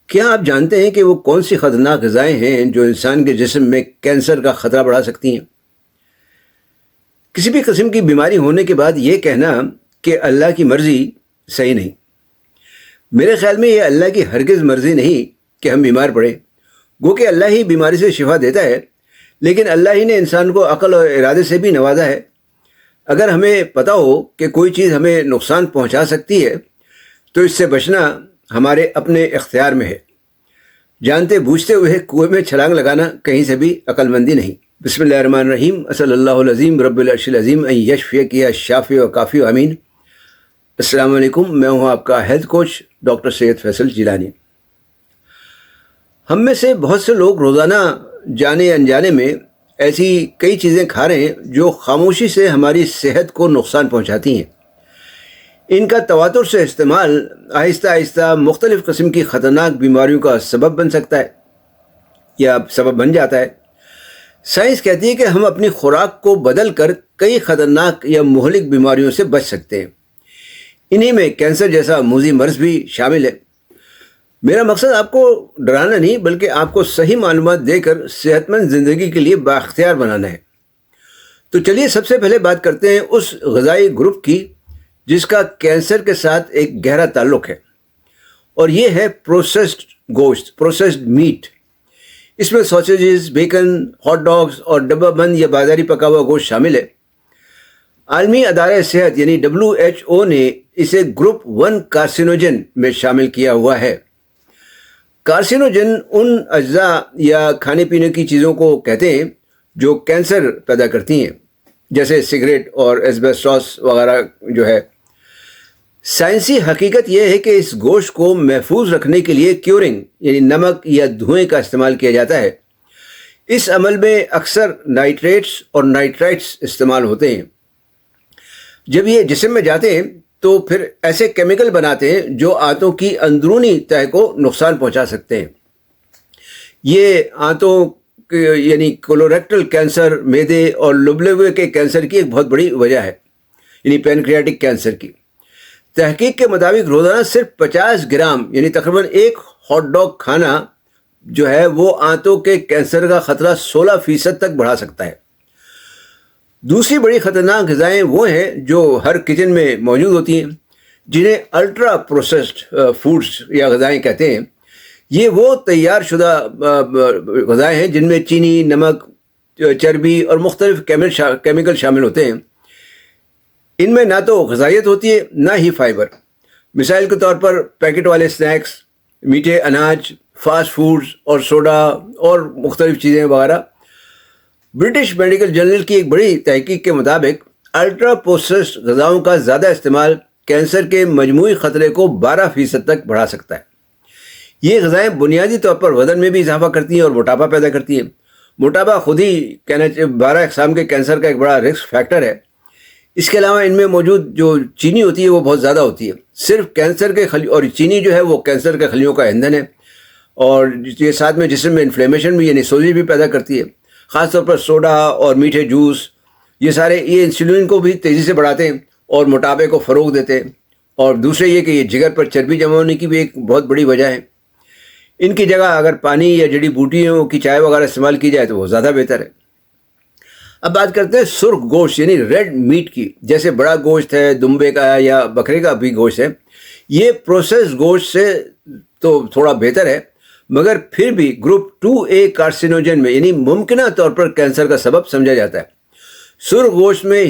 کیا آپ جانتے ہیں کہ وہ کون سی خطرناک غذائیں ہیں جو انسان کے جسم میں کینسر کا خطرہ بڑھا سکتی ہیں؟ کسی بھی قسم کی بیماری ہونے کے بعد یہ کہنا کہ اللہ کی مرضی صحیح نہیں۔ میرے خیال میں یہ اللہ کی ہرگز مرضی نہیں کہ ہم بیمار پڑیں، گو کہ اللہ ہی بیماری سے شفا دیتا ہے، لیکن اللہ ہی نے انسان کو عقل اور ارادے سے بھی نوازا ہے۔ اگر ہمیں پتہ ہو کہ کوئی چیز ہمیں نقصان پہنچا سکتی ہے تو اس سے بچنا ہمارے اپنے اختیار میں ہے۔ جانتے بوجھتے ہوئے کنویں میں چھلانگ لگانا کہیں سے بھی عقل مندی نہیں۔ بسم اللہ الرحمن الرحیم۔ صلی اللہ العظیم رب العرش العظیم ان یشفیک یا شافی و کافی امین۔ السلام علیکم، میں ہوں آپ کا ہیلتھ کوچ ڈاکٹر سید فیصل جیلانی۔ ہم میں سے بہت سے لوگ روزانہ جانے انجانے میں ایسی کئی چیزیں کھا رہے ہیں جو خاموشی سے ہماری صحت کو نقصان پہنچاتی ہیں۔ ان کا تواتر سے استعمال آہستہ آہستہ مختلف قسم کی خطرناک بیماریوں کا سبب بن سکتا ہے یا سبب بن جاتا ہے۔ سائنس کہتی ہے کہ ہم اپنی خوراک کو بدل کر کئی خطرناک یا مہلک بیماریوں سے بچ سکتے ہیں۔ انہی میں کینسر جیسا موذی مرض بھی شامل ہے۔ میرا مقصد آپ کو ڈرانا نہیں بلکہ آپ کو صحیح معلومات دے کر صحت مند زندگی کے لیے بااختیار بنانا ہے۔ تو چلیے سب سے پہلے بات کرتے ہیں اس غذائی گروپ کی جس کا کینسر کے ساتھ ایک گہرا تعلق ہے، اور یہ ہے پروسیسڈ گوشت، پروسیسڈ میٹ۔ اس میں سوسیجز، بیکن، ہاٹ ڈاگز اور ڈبہ بند یا بازاری پکا ہوا گوشت شامل ہے۔ عالمی ادارہ صحت یعنی WHO نے اسے گروپ 1 کارسینوجن میں شامل کیا ہوا ہے۔ کارسینوجن ان اجزاء یا کھانے پینے کی چیزوں کو کہتے ہیں جو کینسر پیدا کرتی ہیں، جیسے سگریٹ اور ایسبیسٹاس وغیرہ جو ہے۔ سائنسی حقیقت یہ ہے کہ اس گوشت کو محفوظ رکھنے کے لیے کیورنگ یعنی نمک یا دھوئیں کا استعمال کیا جاتا ہے۔ اس عمل میں اکثر نائٹریٹس اور نائٹرائٹس استعمال ہوتے ہیں۔ جب یہ جسم میں جاتے ہیں تو پھر ایسے کیمیکل بناتے ہیں جو آنتوں کی اندرونی تہہ کو نقصان پہنچا سکتے ہیں۔ یہ آنتوں یعنی کولوریکٹل کینسر، میدے اور لبلبے کے کینسر کی ایک بہت بڑی وجہ ہے، یعنی پینکریاٹک کینسر کی۔ تحقیق کے مطابق روزانہ صرف 50 گرام یعنی تقریباً ایک ہاٹ ڈاگ کھانا جو ہے وہ آنتوں کے کینسر کا خطرہ 16% تک بڑھا سکتا ہے۔ دوسری بڑی خطرناک غذائیں وہ ہیں جو ہر کچن میں موجود ہوتی ہیں، جنہیں الٹرا پروسیسڈ فوڈز یا غذائیں کہتے ہیں۔ یہ وہ تیار شدہ غذائیں ہیں جن میں چینی، نمک، چربی اور مختلف کیمیکل شامل ہوتے ہیں۔ ان میں نہ تو غذائیت ہوتی ہے نہ ہی فائبر۔ مثال کے طور پر پیکٹ والے سنیکس، میٹھے اناج، فاسٹ فوڈز اور سوڈا اور مختلف چیزیں وغیرہ۔ برٹش میڈیکل جرنل کی ایک بڑی تحقیق کے مطابق الٹرا پروسیسڈ غذاؤں کا زیادہ استعمال کینسر کے مجموعی خطرے کو 12% تک بڑھا سکتا ہے۔ یہ غذائیں بنیادی طور پر وزن میں بھی اضافہ کرتی ہیں اور موٹاپا پیدا کرتی ہیں۔ موٹاپا خود ہی 12 اقسام کے کینسر کا ایک بڑا رسک فیکٹر ہے۔ اس کے علاوہ ان میں موجود جو چینی ہوتی ہے وہ بہت زیادہ ہوتی ہے۔ صرف کینسر کے اور چینی جو ہے وہ کینسر کے خلیوں کا ایندھن ہے، اور یہ ساتھ میں جسم میں انفلیمیشن بھی یعنی سوزش بھی پیدا کرتی ہے۔ خاص طور پر سوڈا اور میٹھے جوس یہ انسولین کو بھی تیزی سے بڑھاتے ہیں اور موٹاپے کو فروغ دیتے ہیں۔ اور دوسرے یہ کہ یہ جگر پر چربی جمع ہونے کی بھی ایک بہت بڑی وجہ ہے۔ ان کی جگہ اگر پانی یا جڑی بوٹیوں کی چائے وغیرہ استعمال کی جائے تو وہ زیادہ بہتر ہے۔ اب بات کرتے ہیں سرخ گوشت یعنی ریڈ میٹ کی، جیسے بڑا گوشت ہے، دمبے کا یا بکرے کا بھی گوشت ہے۔ یہ پروسیس گوشت سے تو تھوڑا بہتر ہے، مگر پھر بھی گروپ 2A کارسینوجن میں یعنی ممکنہ طور پر کینسر کا سبب سمجھا جاتا ہے۔ سرخ گوشت میں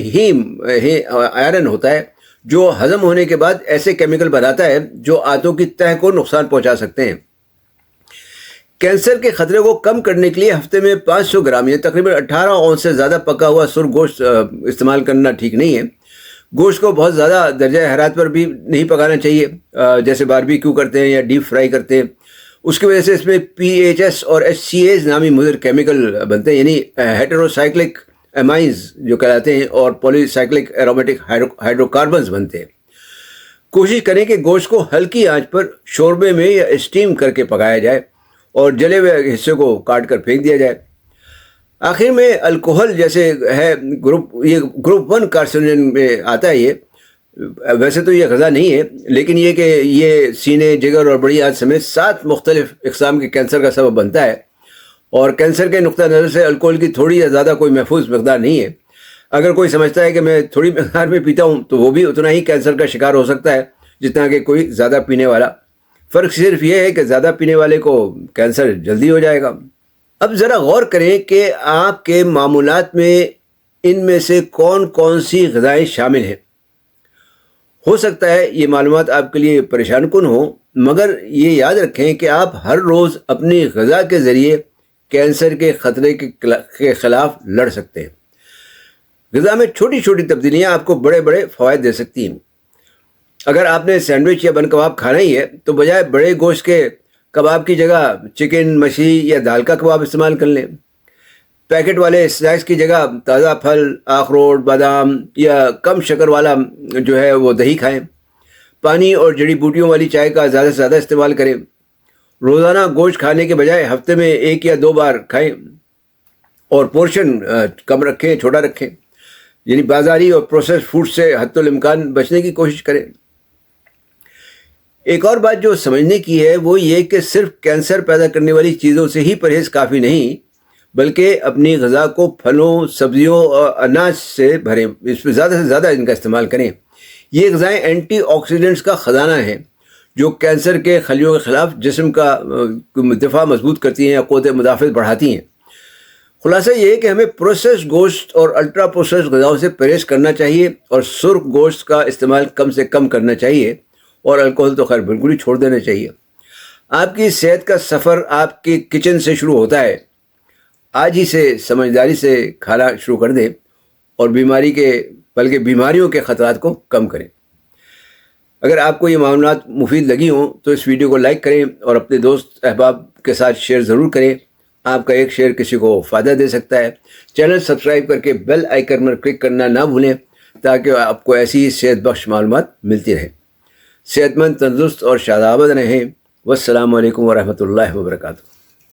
آئرن ہوتا ہے جو ہضم ہونے کے بعد ایسے کیمیکل بناتا ہے جو آنتوں کی تہہ کو نقصان پہنچا سکتے ہیں۔ کینسر کے خطرے کو کم کرنے کے لیے ہفتے میں 500 گرام یعنی تقریباً 18 اونس سے زیادہ پکا ہوا سرخ گوشت استعمال کرنا ٹھیک نہیں ہے۔ گوشت کو بہت زیادہ درجہ حرارت پر بھی نہیں پکانا چاہیے، جیسے باربیکیو کرتے ہیں یا ڈیپ فرائی کرتے ہیں۔ اس کی وجہ سے اس میں PHS اور HCAs نامی مضر کیمیکل بنتے ہیں، یعنی ہیٹروسائکلک امائنز جو کہلاتے ہیں اور پولی سائکلک ایرومیٹک ہائیڈرو کاربنز بنتے ہیں۔ کوشش کریں کہ گوشت کو ہلکی آنچ پر شوربے میں یا اسٹیم کر کے پکایا جائے اور جلے ہوئے حصے کو کاٹ کر پھینک دیا جائے۔ آخر میں الکوہل جیسے ہے گروپ 1 کارسینوجن میں آتا ہے۔ یہ ویسے تو یہ غذا نہیں ہے، لیکن یہ کہ یہ سینے، جگر اور بڑی آنت سمیت 7 مختلف اقسام کے کینسر کا سبب بنتا ہے، اور کینسر کے نقطہ نظر سے الکوہل کی تھوڑی یا زیادہ کوئی محفوظ مقدار نہیں ہے۔ اگر کوئی سمجھتا ہے کہ میں تھوڑی مقدار میں پیتا ہوں تو وہ بھی اتنا ہی کینسر کا شکار ہو سکتا ہے جتنا کہ کوئی زیادہ پینے والا۔ فرق صرف یہ ہے کہ زیادہ پینے والے کو کینسر جلدی ہو جائے گا۔ اب ذرا غور کریں کہ آپ کے معمولات میں ان میں سے کون کون سی غذائیں شامل ہیں۔ ہو سکتا ہے یہ معلومات آپ کے لیے پریشان کن ہوں، مگر یہ یاد رکھیں کہ آپ ہر روز اپنی غذا کے ذریعے کینسر کے خطرے کے خلاف لڑ سکتے ہیں۔ غذا میں چھوٹی چھوٹی تبدیلیاں آپ کو بڑے بڑے فوائد دے سکتی ہیں۔ اگر آپ نے سینڈوچ یا بن کباب کھانا ہی ہے تو بجائے بڑے گوشت کے کباب کی جگہ چکن، مچھلی یا دال کا کباب استعمال کر لیں۔ پیکٹ والے اسنیکس کی جگہ تازہ پھل، اخروٹ، بادام یا کم شکر والا جو ہے وہ دہی کھائیں۔ پانی اور جڑی بوٹیوں والی چائے کا زیادہ سے زیادہ استعمال کریں۔ روزانہ گوشت کھانے کے بجائے ہفتے میں 1 یا 2 بار کھائیں، اور پورشن کم رکھیں، چھوٹا رکھیں، یعنی بازاری اور پروسیس فوڈ سے حتی الامکان بچنے کی کوشش کریں۔ ایک اور بات جو سمجھنے کی ہے وہ یہ کہ صرف کینسر پیدا کرنے والی چیزوں سے ہی پرہیز کافی نہیں، بلکہ اپنی غذا کو پھلوں، سبزیوں اور اناج سے بھریں، اس پہ زیادہ سے زیادہ ان کا استعمال کریں۔ یہ غذائیں اینٹی آکسیڈنٹس کا خزانہ ہیں جو کینسر کے خلیوں کے خلاف جسم کا دفاع مضبوط کرتی ہیں یا قوت مدافعت بڑھاتی ہیں۔ خلاصہ یہ ہے کہ ہمیں پروسیس گوشت اور الٹرا پروسیس غذاؤں سے پرہیز کرنا چاہیے، اور سرخ گوشت کا استعمال کم سے کم کرنا چاہیے، اور الکوہل تو خیر بالکل ہی چھوڑ دینا چاہیے۔ آپ کی صحت کا سفر آپ کے کچن سے شروع ہوتا ہے۔ آج ہی سے سمجھداری سے کھانا شروع کر دیں اور بلکہ بیماریوں کے خطرات کو کم کریں۔ اگر آپ کو یہ معلومات مفید لگی ہوں تو اس ویڈیو کو لائک کریں اور اپنے دوست احباب کے ساتھ شیئر ضرور کریں۔ آپ کا ایک شیئر کسی کو فائدہ دے سکتا ہے۔ چینل سبسکرائب کر کے بیل آئیکن پر کلک کرنا نہ بھولیں تاکہ آپ کو ایسی ہی صحت بخش معلومات ملتی رہیں۔ صحت مند، تندرست اور شاداباد رہیں۔ والسلام علیکم ورحمۃ اللہ وبرکاتہ۔